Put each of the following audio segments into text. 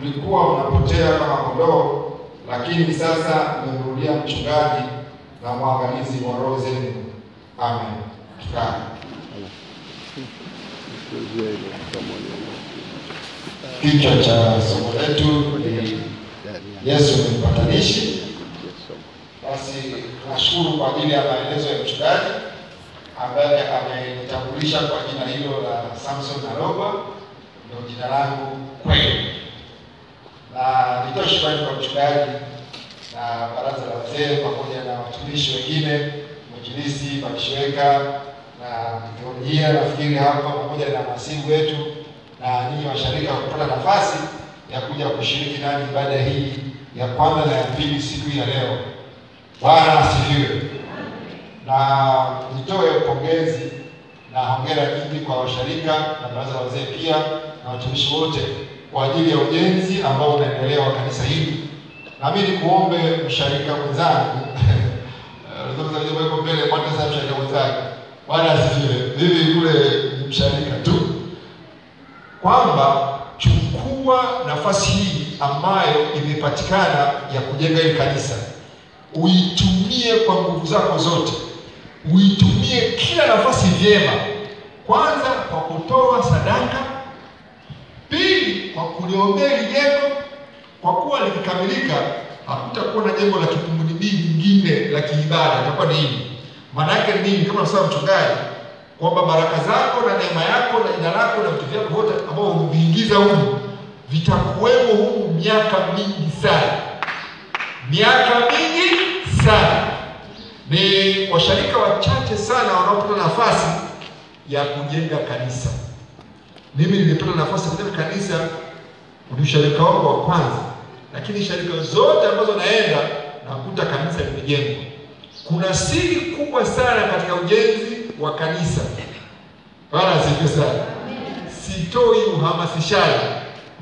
Mlikuwa mnapotea kama kondoo, lakini sasa mmerudia mchungaji na mwangalizi wa roho zenu. Amen. Kichwa cha somo letu ni Yesu ni mpatanishi. Basi tunashukuru kwa ajili ya maelezo ya mchungaji ambaye amenitambulisha kwa jina hilo la Samson Narogwa, ndio jina langu kweli. Na nitoa shukrani kwa mchungaji na baraza la wazee pamoja na watumishi wengine, mwinjilisti Bakishweka na teolojia nafikiri hapa pamoja na masimu wetu na ninyi washarika kupata nafasi ya kuja kushiriki nani ibada hii ya kwanza na ya pili siku ya leo. Bwana asifiwe. Na nitoe pongezi na hongera nyingi kwa washarika na baraza la wazee pia na watumishi wote kwa ajili ya ujenzi ambao unaendelea wa kanisa hili. Na mimi nikuombe msharika mwenzangu ndio kwa mbele kwa sasa msharika mwenzangu. Bwana asifiwe. Mimi kule ni msharika tu. Kwamba chukua nafasi hii ambayo imepatikana ya kujenga hili kanisa. Uitumie kwa nguvu zako zote. Uitumie kila nafasi vyema. Kwanza kwa kutoa sadaka, pili kwa kuliombea jengo, kwa kuwa likikamilika hakutakuwa na jengo la kimunidi lingine la kiibada, itakuwa ni hili. Maana yake ni nini? Kama tunasema mchungaji kwamba baraka zako na neema yako na jina lako na vitu vyako vyote ambao umeviingiza huko vitakuwepo huko miaka mingi sana. Miaka mingi sana. Ni washarika wachache sana wanaopata nafasi ya kujenga kanisa. Mimi nilipata nafasi ya kujenga kanisa ni usharika wangu wa kwanza. Lakini sharika zote ambazo naenda nakuta kanisa limejengwa. Kuna siri kubwa sana katika ujenzi wa kanisa. Bwana asifiwe sana. Sitoi uhamasishaji,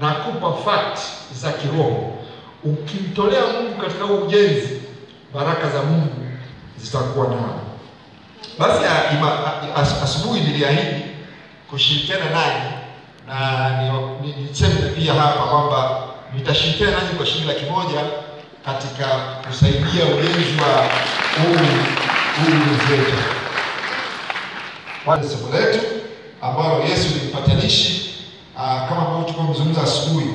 nakupa fact za kiroho. Ukimtolea Mungu katika ujenzi, baraka za Mungu zitakuwa nao. Basi asubuhi niliahidi kushirikiana nanyi na niseme pia hapa kwamba nitashirikiana nanyi kwa shilingi 1,000 katika kusaidia ujenzi wa huu zetu. Kwa somo letu ambalo Yesu ni mpatanishi, kama ambavyo tulikuwa tumezungumza asubuhi.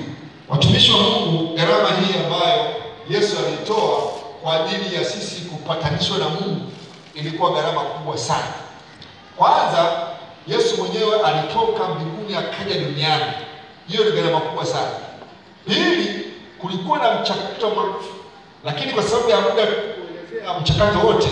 Watumishi wa Mungu, gharama hii ambayo Yesu alitoa kwa ajili ya sisi kupatanishwa na Mungu ilikuwa gharama kubwa sana. Kwanza, Yesu mwenyewe alitoka mbinguni akaja duniani. Hiyo ni gharama kubwa sana. Pili, kulikuwa na mchakato mrefu. Lakini kwa sababu ya muda kuelezea mchakato wote,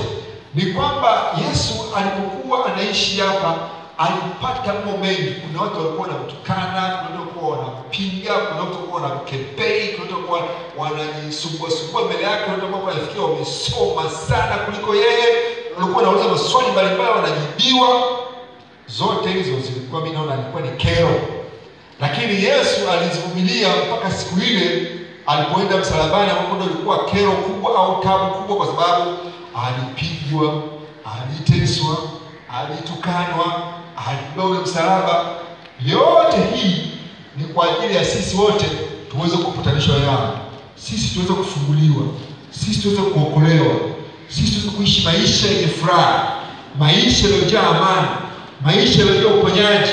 ni kwamba Yesu alipokuwa anaishi hapa alipata mambo mengi. Kuna watu walikuwa wanamtukana, kuna watu walikuwa wanapinga, kuna watu walikuwa wanamkebei, kuna watu walikuwa wanajisumbua mbele yake, kuna watu walikuwa wanafikiria wamesoma sana kuliko yeye, walikuwa wanauliza maswali mbalimbali wanajibiwa. Zote hizo zilikuwa mimi naona alikuwa ni kero. Lakini Yesu alizivumilia mpaka siku ile alipoenda msalabani, ambapo ndio ilikuwa kero kubwa au tabu kubwa, kwa sababu alipigwa, aliteswa, alitukanwa, alibeba ule msalaba. Yote hii ni kwa ajili ya sisi wote tuweze kupatanishwa yao. Sisi tuweze kufunguliwa, sisi tuweze kuokolewa, sisi tuweze kuishi maisha yenye furaha, maisha yaliyojaa amani, maisha yaliyojaa uponyaji,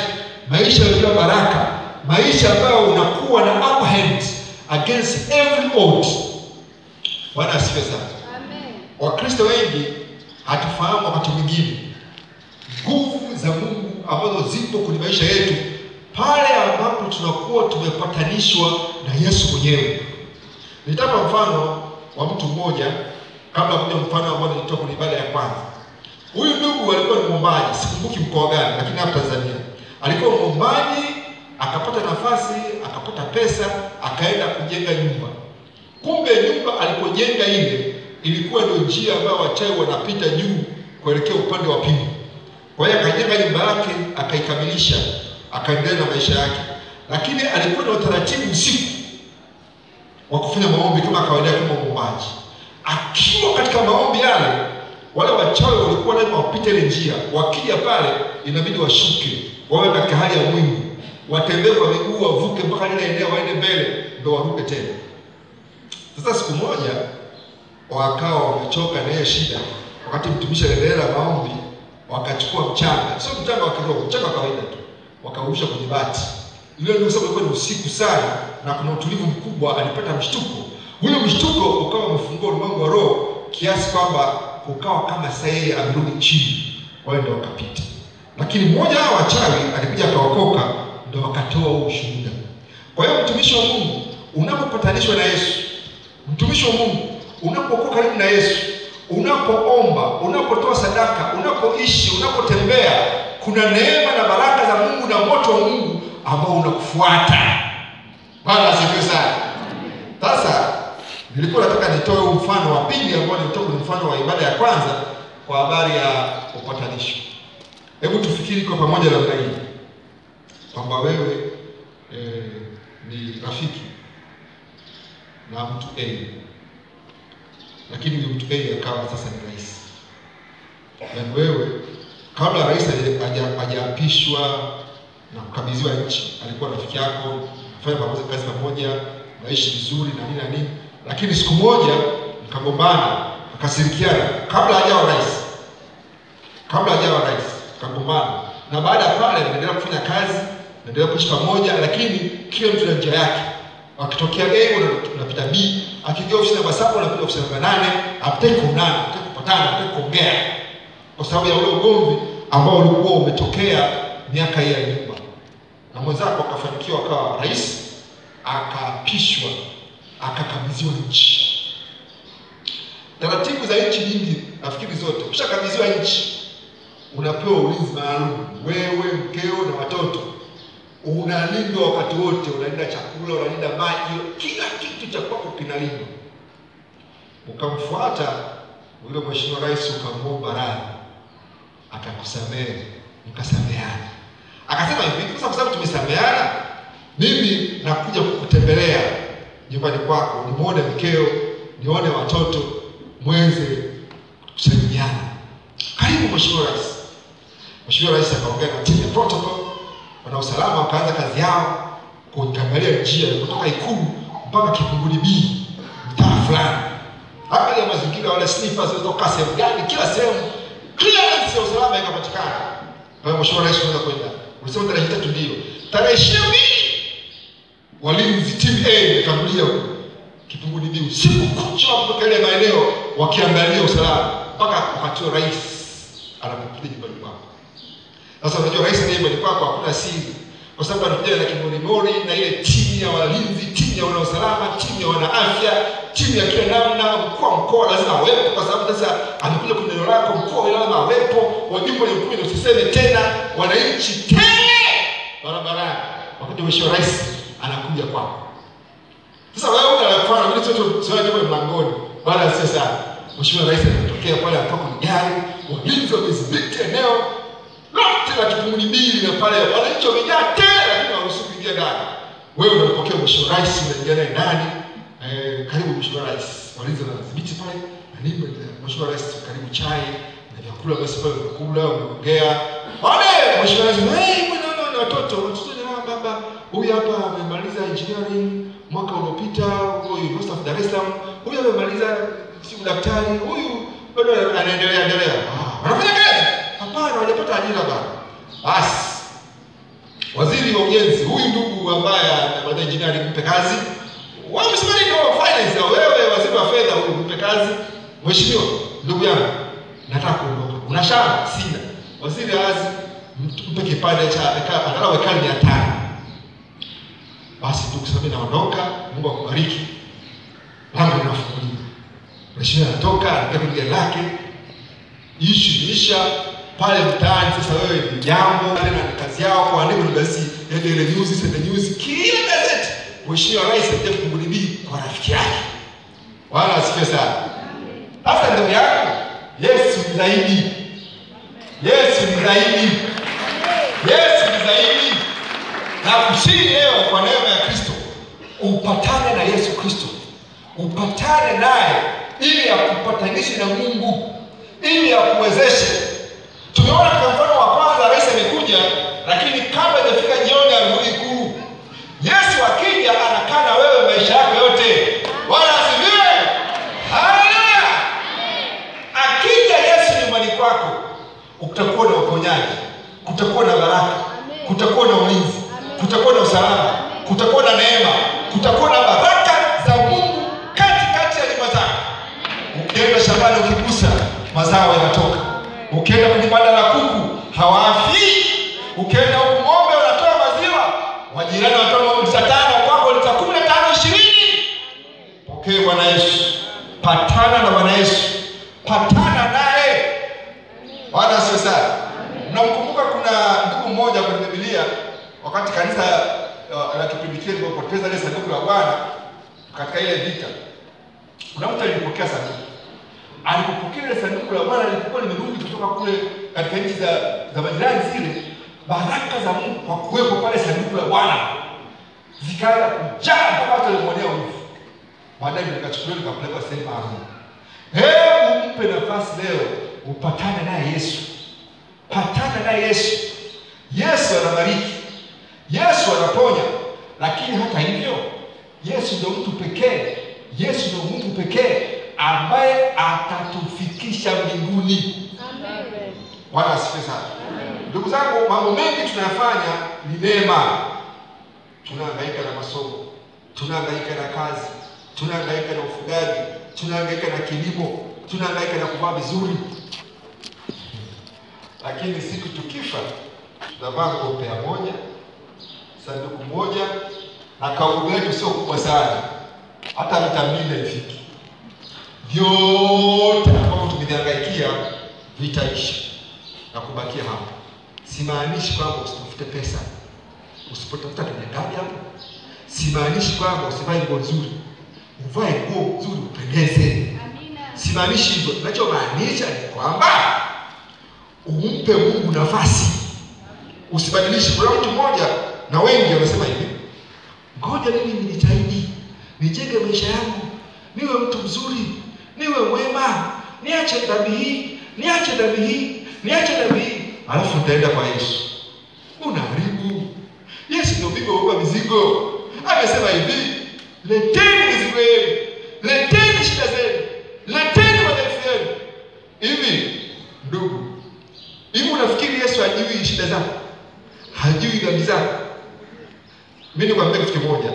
maisha yaliyojaa baraka, maisha ambayo unakuwa na upper hand against every odds. Bwana asifiwe sana. Amen. Wakristo wengi hatufahamu wakati mwingine nguvu za Mungu ambazo zipo kwenye maisha yetu pale ambapo tunakuwa tumepatanishwa na Yesu mwenyewe. Nitapa mfano wa mtu mmoja kabla kuja mfano ambao nilitoa kwenye ibada ya kwanza. Huyu ndugu alikuwa ni mwombaji, sikumbuki mkoa gani, lakini hapa Tanzania. Alikuwa mwombaji, akapata nafasi, akapata pesa, akaenda kujenga nyumba. Kumbe nyumba alipojenga ile ilikuwa ndio njia ambayo wachawi wanapita juu kuelekea upande wa pili. Kwa hiyo akajenga nyumba yake, akaikamilisha, akaendelea na maisha yake. Lakini alikuwa na utaratibu usiku wa kufanya maombi kama kawaida kama mwombaji. Akiwa katika maombi yale, wale wachawi walikuwa lazima wapite ile njia. Wakija pale inabidi washuke, wawe katika hali ya mwingi, watembee kwa miguu, wavuke mpaka ile eneo waende mbele. ndio warudi tena. Sasa siku moja wakawa wamechoka na hiyo shida, wakati mtumishi anaendelea na maombi, wakachukua mchanga, sio mchanga wa kiroho, mchanga wa kawaida tu, wakaurusha kwenye bati. Ile ndio sababu ilikuwa ni usiku sana na kuna utulivu mkubwa. Alipata mshtuko. Ule mshtuko ukawa umefungua ulimwengu wa roho kiasi kwamba ukawa kama saa yeye amerudi chini. Wale ndio wakapita. Lakini mmoja wa wachawi alikuja akaokoka, ndio wakatoa huo ushuhuda. Kwa hiyo mtumishi wa Mungu unapopatanishwa na Yesu, mtumishi wa Mungu unapokuwa karibu na Yesu, unapoomba, unapotoa sadaka, unapoishi, unapotembea, kuna neema na baraka za Mungu na moto wa Mungu ambao unakufuata. Bwana asifiwe sana. Sasa nilikuwa nataka nitoe mfano wa pili ambao nilitoka kwenye mfano wa ibada ya kwanza kwa habari ya upatanisho. Hebu tufikiri kwa pamoja namna hii kwamba wewe ni rafiki na mtu A, lakini yule mtu A akawa sasa ni rais. Na wewe kabla rais hajaapishwa na kukabidhiwa nchi, alikuwa rafiki yako, fanya kazi pamoja, maishi vizuri na nini na nini. Lakini siku moja mkagombana, mkasirikiana kabla hajawa rais. Mkagombana. Na baada ya pale mnaendelea kufanya kazi, mnaendelea kuishi pamoja, lakini kila mtu na njia yake. Akitokea A unapita B, akiingia ofisi namba 7 unapita ofisi namba 8, hapataki kuonana, hapataki kupatana, hapataki kuongea. Kwa sababu ya ule ugomvi ambao ulikuwa umetokea miaka hii ya nyuma. Na mwenzako akafanikiwa akawa rais, akaapishwa, akakabidhiwa nchi. Taratibu za nchi nyingi, nafikiri zote, ukishakabidhiwa nchi unapewa ulinzi maalum. Wewe, mkeo na watoto unalindwa wakati wote, unalinda chakula, unalinda maji, kila kitu cha kwako kinalindwa. Ukamfuata yule mheshimiwa rais, ukamwomba radhi, akakusamehe, mkasameheana. Akasema hivi, kwa sababu tumesameheana, mimi nakuja kukutembelea nyumbani kwako, nimuone mkeo, nione watoto, mwenze kusalimiana. Karibu mheshimiwa rais. Mheshimiwa rais akaongea na timu ya protocol, wana usalama wakaanza kazi yao kuangalia njia kutoka Ikulu mpaka Kipunguni B, mtaa fulani. Hapa ya mazingira wale sniffers walizokaa sehemu gani, kila sehemu clearance ya usalama ikapatikana. Kwa hiyo mheshimiwa rais anaweza kwenda. Ulisema tarehe 3 ndio. Tarehe 20 walinzi team A ikambulia Kipunguni B usiku kucha kutoka ile maeneo wakiangalia usalama mpaka wakati rais anapokuja nyumbani kwako. Sasa unajua rais ndiye nyumbani kwako, hakuna siri. Kwa sababu anakuja na kimorimori na ile timu ya walinzi, timu ya wana usalama, timu ya wana afya, timu ya kila namna. Mkoa lazima awepo kwa sababu sasa amekuja kwenye eneo lako, mkoa lazima awepo, wajumbe wa mkuu ndio usiseme tena, wananchi tele barabarani. Wakati mheshimiwa rais anakuja kwako. Sasa wewe unafanya vile chochote sio hapo mlangoni. Baada sasa mheshimiwa rais anatokea pale atoka ni gari, walinzi wamezibiti eneo lote la Kipunguni B na pale wananchi wamejaa tele, lakini hawaruhusiwi kuingia ndani. Wewe unapokea mheshimiwa rais, unaingia naye ndani. Karibu mheshimiwa rais. Walinzi wanadhibiti pale, na nini mheshimiwa rais, karibu chai na vyakula basi pale unakula, unaongea. Baadaye mheshimiwa rais, bwana watoto ni baba, huyu hapa amemaliza engineering mwaka uliopita huko University of Dar es Salaam, huyu amemaliza daktari, huyu bado anaendelea. Wanafanya kazi? Hapana, hawajapata ajira bado. Basi waziri wa ujenzi, huyu ndugu ambaye anafanya engineering, mpe kazi. Wao msimani ndio finance, na wewe waziri wa fedha, huyu mpe kazi. Mheshimiwa ndugu yangu, nataka kuondoka. Una shamba? Sina. Waziri azi mpe kipande cha angalau ekari 500. Basi tukusamehe naondoka, Mungu akubariki. Lango linafunguliwa. Mheshimiwa anatoka, anakaa kwenye lake. Isha pale mtaani. Sasa wewe ni jambo tena ni kazi yao kuandika ni gazeti ya Daily News, Sunday News, kila gazeti. Mheshimiwa rais ataje Kipunguni kwa rafiki yake. Wala asifiwe sana. Sasa ndio yako. Yesu ni zaidi. Yesu ni zaidi. Yesu ni zaidi. Na kushiri leo kwa neema ya Kristo, upatane na Yesu Kristo. Upatane naye ili akupatanishe na Mungu, ili akuwezeshe. Tumeona kwa mfano wa kwanza rais amekuja, lakini kabla hajafika jioni alirudi Ikulu. Yesu akija anakaa na wewe maisha na neema, kutakuwa na baraka za Mungu katikati ya nyumba zako. Ukienda shambani ukigusa, mazao yanatoka. Ukienda kwenye banda la kuku, hawafi. Ukienda huko ng'ombe wanatoa maziwa, wajirani wanatoa lita 5, kwako lita 15, 20. Pokea Bwana Yesu. Patana na Bwana Yesu. Patana naye. Bwana asifiwe sana. Mnamkumbuka kuna ndugu mmoja kwenye Biblia, wakati kanisa la kipindi kile lilipoteza ile sanduku la Bwana katika ile vita. Kuna mtu alipokea sanduku. Alipokea ile sanduku la Bwana, lilikuwa limerudi kutoka kule katika nchi za majirani zile. Baraka za Mungu kwa kuwepo pale sanduku la Bwana zikaanza kujaa mpaka watu walimwonea wivu. Baadaye nikachukuliwa nikapelekwa sehemu maalum. Hebu mpe nafasi leo upatane naye Yesu. Patana naye Yesu. Yesu anabariki. Yesu anaponya. Lakini hata hivyo, Yesu ndio mtu pekee, Yesu ndio Mungu pekee ambaye atatufikisha mbinguni. Amen. Bwana asifiwe sana. Ndugu zangu, mambo mengi tunayafanya ni neema. Tunahangaika na masomo, tunahangaika na kazi, tunahangaika na ufugaji, tunahangaika na kilimo, tunahangaika na kuvaa vizuri. Lakini siku tukifa, tutavaa kopea moja, sanduku moja, na kaburi letu sio kubwa sana, hata mita 2 ifiki. Vyote ambavyo tumehangaikia vitaisha na kubakia hapo. Simaanishi kwamba usitafute pesa, usipotafuta kinyagali hapo. Simaanishi kwamba usivae nguo nzuri, uvae nguo nzuri upendeze. Amina. Simaanishi hivyo. Ninachomaanisha ni kwamba umpe Mungu nafasi. Usibadilishe. Kuna mtu mmoja na wengi wanasema hivi, ngoja mimi nijitahidi, nijenge maisha yangu, niwe mtu mzuri, niwe mwema, niache dhambi hii, niache dhambi hii, niache dhambi hii. Alafu nitaenda kwa Yesu. Unaharibu. Yesu ndio bibi wa mizigo. Amesema hivi, leteni mizigo yenu, leteni shida zenu, leteni madhaifu yenu. Hivi ndugu, hivi unafikiri Yesu hajui shida zako? Hajui dhambi zako? Mimi nikwambia kitu kimoja.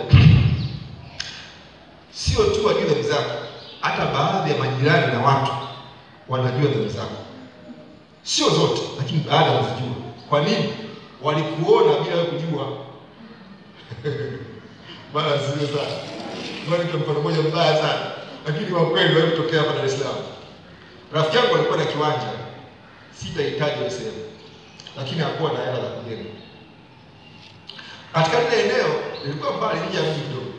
Sio tu hajui dhambi zako, hata baadhi ya majirani na watu wanajua dhambi zako. Sio zote, lakini baadhi wanazijua. Kwa nini? Walikuona bila wewe kujua. Bwana asifiwe sana. Bwana ni mfano mmoja mbaya sana, lakini wa kweli wewe kutokea hapa Dar es Salaam. Rafiki yangu alikuwa na kiwanja, sitahitaji ile sehemu, lakini hakuwa na hela za kujenga. Katika ile eneo lilikuwa mbali nje ya mji kidogo.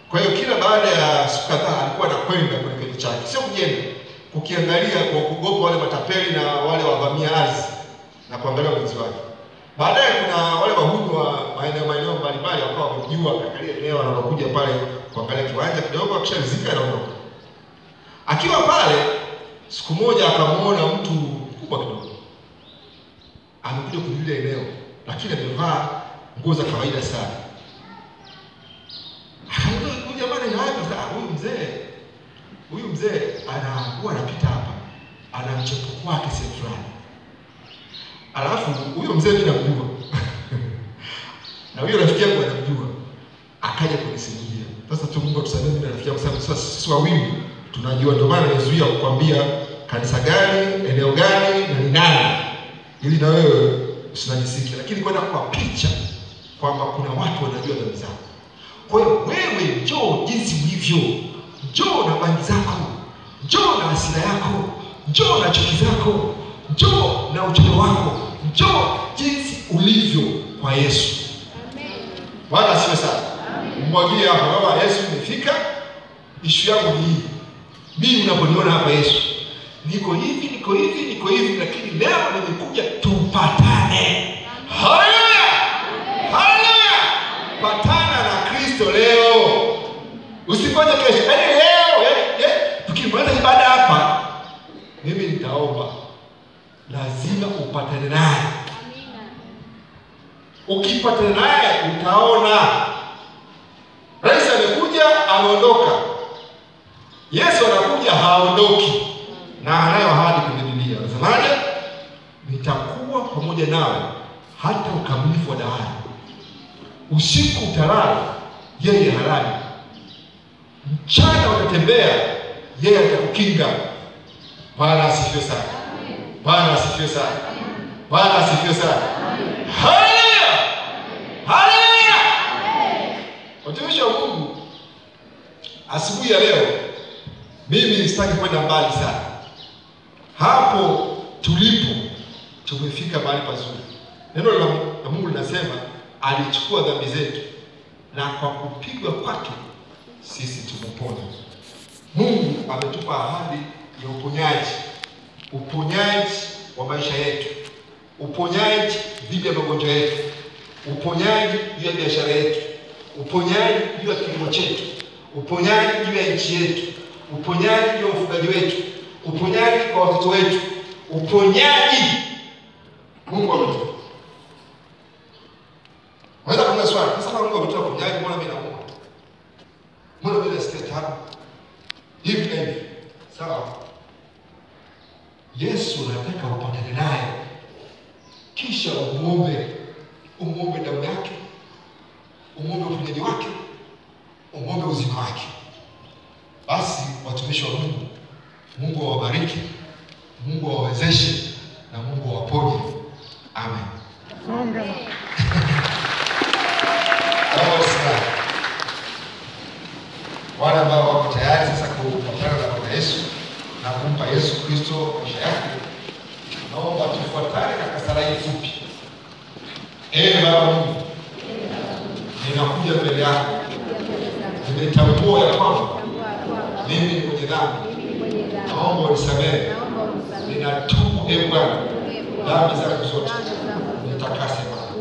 Kwa hiyo kila baada ya siku kadhaa alikuwa anakwenda kwenye kijiji chake, sio kujenga, kukiangalia kwa kugopa wale matapeli na wale wavamia ardhi na kuangalia mwenzi wake. Baadaye kuna wale wahudu wa maeneo mbalimbali wakawa wamejua kaangalia eneo, wanakuja pale kuangalia kiwanja kidogo, akishalizika anaondoka. Akiwa pale siku moja akamuona mtu mkubwa kidogo amekuja kwenye eneo, lakini amevaa nguo za kawaida sana. Akamuuliza, huyu jamani ni wapi? Huyu mzee anakuwa anapita hapa, ana mchepuko wake sehemu fulani. Alafu huyo mzee mimi namjua. Na huyo rafiki yangu anamjua. Akaja kunisimulia. Sasa tu Mungu atusaidie, mimi na rafiki yangu, sababu sasa sisi wawili tunajua, ndio maana nimezuia kukwambia kanisa gani, eneo gani na ni nani, ili na wewe usinajisikie. Lakini kwenda kwa picha kwamba kuna watu wanajua dhambi zako. Kwa hiyo wewe njoo jinsi ulivyo. Njoo na bangi zako, njoo na hasira yako, njoo na chuki zako, njoo na uchoyo wako, njoo jinsi ulivyo kwa Yesu. Amen. Bwana asifiwe sana. Mwagie hapa, baba Yesu nimefika. Ishu yangu ni hii. Mimi unaponiona hapa Yesu, niko hivi, lakini leo nimekuja tupatane. Haleluya! Haleluya! Patana na Kristo leo. Usikonje kesho. Yaani leo, tukimaliza ibada hapa, mimi nitaomba. Lazima upatane naye. Amina. Ukipatana naye utaona. Rais amekuja, ameondoka. Yesu anakuja, haondoki. Na anayo ahadi kwenye Biblia. Anasemaje? Nitakuwa pamoja nawe hata ukamilifu wa dahari. Usiku utalala, yeye halali. Mchana utatembea, yeye atakukinga. Bwana asifiwe sana. Bwana asifiwe sana. Bwana asifiwe sana. Haleluya! Haleluya! Watumishi wa Mungu, asubuhi ya leo mimi sitaki kwenda mbali sana. Hapo tulipo tumefika mahali pazuri. Neno la Mungu linasema alichukua dhambi zetu na kwa kupigwa kwake sisi tumepona. Mungu ametupa ahadi ya uponyaji. Uponyaji wa maisha yetu. Uponyaji dhidi ya magonjwa yetu. Uponyaji juu ya biashara yetu. Uponyaji juu ya kilimo chetu. Uponyaji juu ya nchi yetu. Uponyaji juu ya ufugaji wetu. Uponyaji kwa watoto wetu. Uponyaji Mungu ametupa. Unaweza kuuliza swali, sasa Mungu ametupa uponyaji, mbona mimi naumwa? Mbona mimi nasikia taabu? Hivi na hivi. Sawa. Yesu anataka upatane naye. Kisha umuombe damu yake, umuombe uponyaji wake, umuombe uzima wake. Basi watumishi wa Mungu, Mungu awabariki, Mungu awawezeshe na Mungu awaponye. Amen. Amen. Wale ambao wako tayari sasa kupatana na Bwana Yesu na kumpa Yesu Kristo maisha yake, naomba tufuatane katika sala hii fupi. Ee Baba Mungu, ninakuja mbele yako. Nimetambua ya kwamba mimi ni mwenye dhambi. Naomba unisamehe. Ninatubu ee Bwana, dhambi zangu zote. Nitakase Bwana.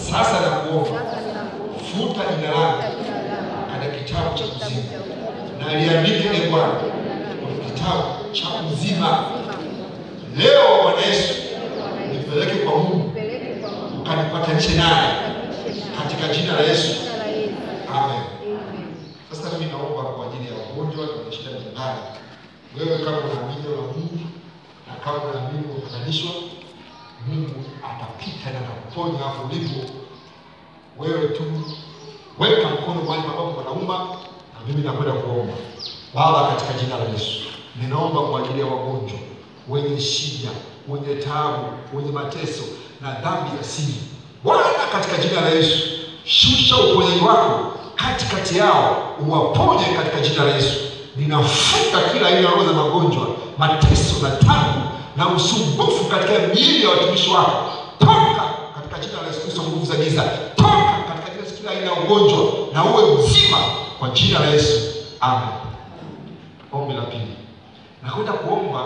Sasa nakuomba, futa jina langu katika kitabu cha uzima. Na liandike ee Bwana kwenye kitabu cha uzima. Leo Bwana Yesu, nipeleke kwa Mungu, ukanipatanishe naye katika jina la Yesu. Amen. Sasa mimi naomba kwa ajili ya wagonjwa na shida mbalimbali. Wewe kama unaamini na Mungu na kama unaamini umepatanishwa, Mungu atapita na kuponya hapo ulipo. Wewe tu weka mkono mahali ambapo unauma na mimi nakwenda kuomba. Baba, katika jina la Yesu, ninaomba kwa ajili ya wagonjwa, wenye shida, wenye taabu, wenye mateso na dhambi za siri. Bwana, katika jina la Yesu, shusha uponyaji wako katikati yao, uwaponye katika jina la Yesu. Ninafuta kila aina ya roho za magonjwa, mateso na taabu na usumbufu katika miili ya watumishi wako. Toka katika jina la Yesu Kristo, nguvu za giza. Toka katika kila aina ya ugonjwa na uwe mzima kwa jina la Yesu. Amen. Ombi la pili. Nakwenda kuomba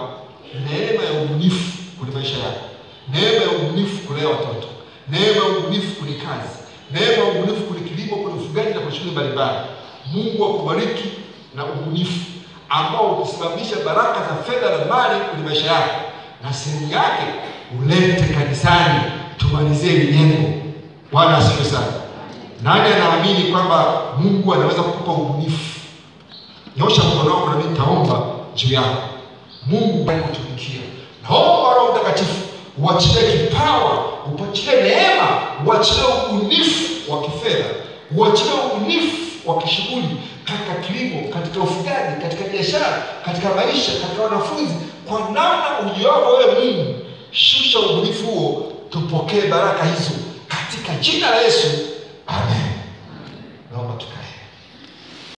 neema ya ubunifu kwenye maisha yako. Neema ya ubunifu kulea watoto. Neema ya ubunifu kwenye kazi. Neema ya ubunifu kwenye kilimo, kwenye ufugaji na kwenye shughuli mbalimbali. Mungu akubariki na ubunifu ambao utasababisha baraka za fedha na mali kwenye maisha yako. Na sehemu yake ulete kanisani, tumalizie jengo. Bwana asifiwe sana. Nani anaamini kwamba Mungu anaweza kukupa ubunifu? Nyosha mkono wako na mimi nitaomba juu yako. Mungu anakutumikia. Naomba Roho Mtakatifu uachilie kipawa, upachilie neema, uachilie ubunifu wa kifedha, uachilie ubunifu wa kishughuli katika kilimo, katika ufugaji, katika biashara, katika maisha, katika wanafunzi, kwa namna ujuavyo wewe Mungu. Shusha ubunifu huo, tupokee baraka hizo katika jina la Yesu. Amen.